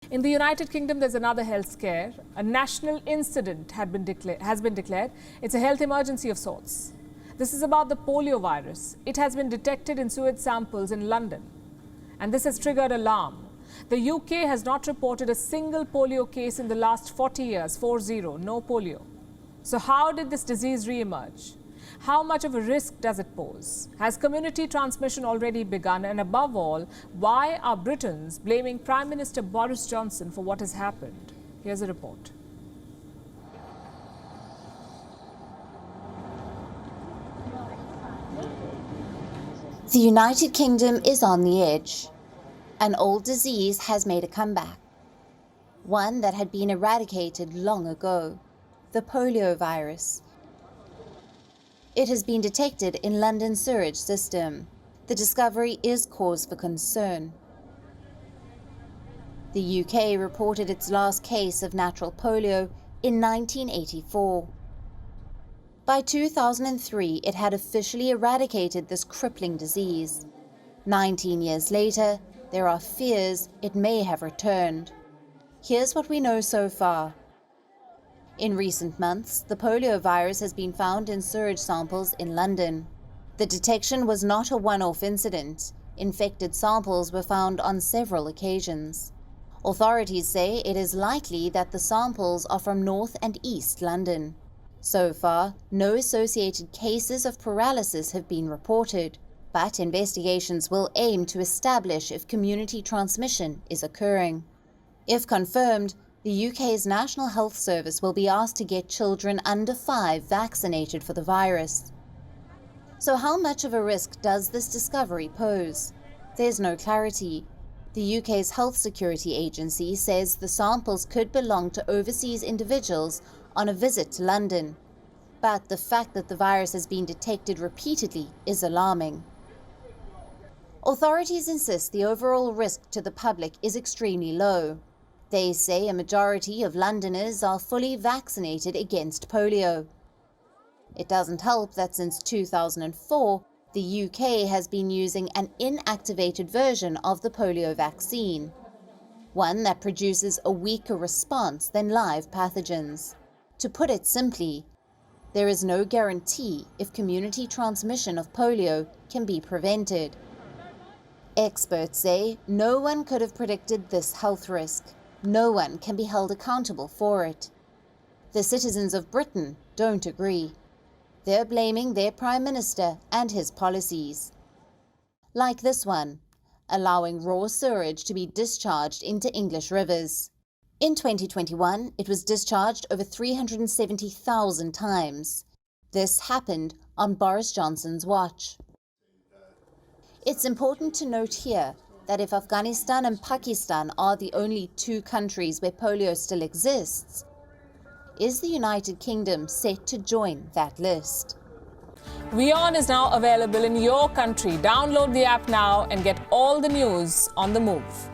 In the United Kingdom, there's another health scare. A national incident has been declared. It's a health emergency of sorts. This is about the polio virus. It has been detected in sewage samples in London. And this has triggered alarm. The UK has not reported a single polio case in the last 40 years, 40, no polio. So how did this disease re-emerge? How much of a risk does it pose? Has community transmission already begun? And above all, why are Britons blaming Prime Minister Boris Johnson for what has happened? Here's a report. The United Kingdom is on the edge. An old disease has made a comeback. One that had been eradicated long ago, the polio virus. It has been detected in London's sewage system. The discovery is cause for concern. The UK reported its last case of natural polio in 1984. By 2003, it had officially eradicated this crippling disease. 19 years later, there are fears it may have returned. Here's what we know so far. In recent months, the polio virus has been found in sewage samples in London. The detection was not a one-off incident. Infected samples were found on several occasions. Authorities say it is likely that the samples are from North and East London. So far, no associated cases of paralysis have been reported, but investigations will aim to establish if community transmission is occurring. If confirmed, the UK's National Health Service will be asked to get children under 5 vaccinated for the virus. So how much of a risk does this discovery pose? There's no clarity. The UK's Health Security Agency says the samples could belong to overseas individuals on a visit to London. But the fact that the virus has been detected repeatedly is alarming. Authorities insist the overall risk to the public is extremely low. They say a majority of Londoners are fully vaccinated against polio. It doesn't help that since 2004, the UK has been using an inactivated version of the polio vaccine, one that produces a weaker response than live pathogens. To put it simply, there is no guarantee if community transmission of polio can be prevented. Experts say no one could have predicted this health risk. No one can be held accountable for it. The citizens of Britain don't agree. They're blaming their Prime Minister and his policies. Like this one, allowing raw sewage to be discharged into English rivers. In 2021, it was discharged over 370,000 times. This happened on Boris Johnson's watch. It's important to note here that if Afghanistan and Pakistan are the only 2 countries where polio still exists, is the United Kingdom set to join that list? WION is now available in your country. Download the app now and get all the news on the move.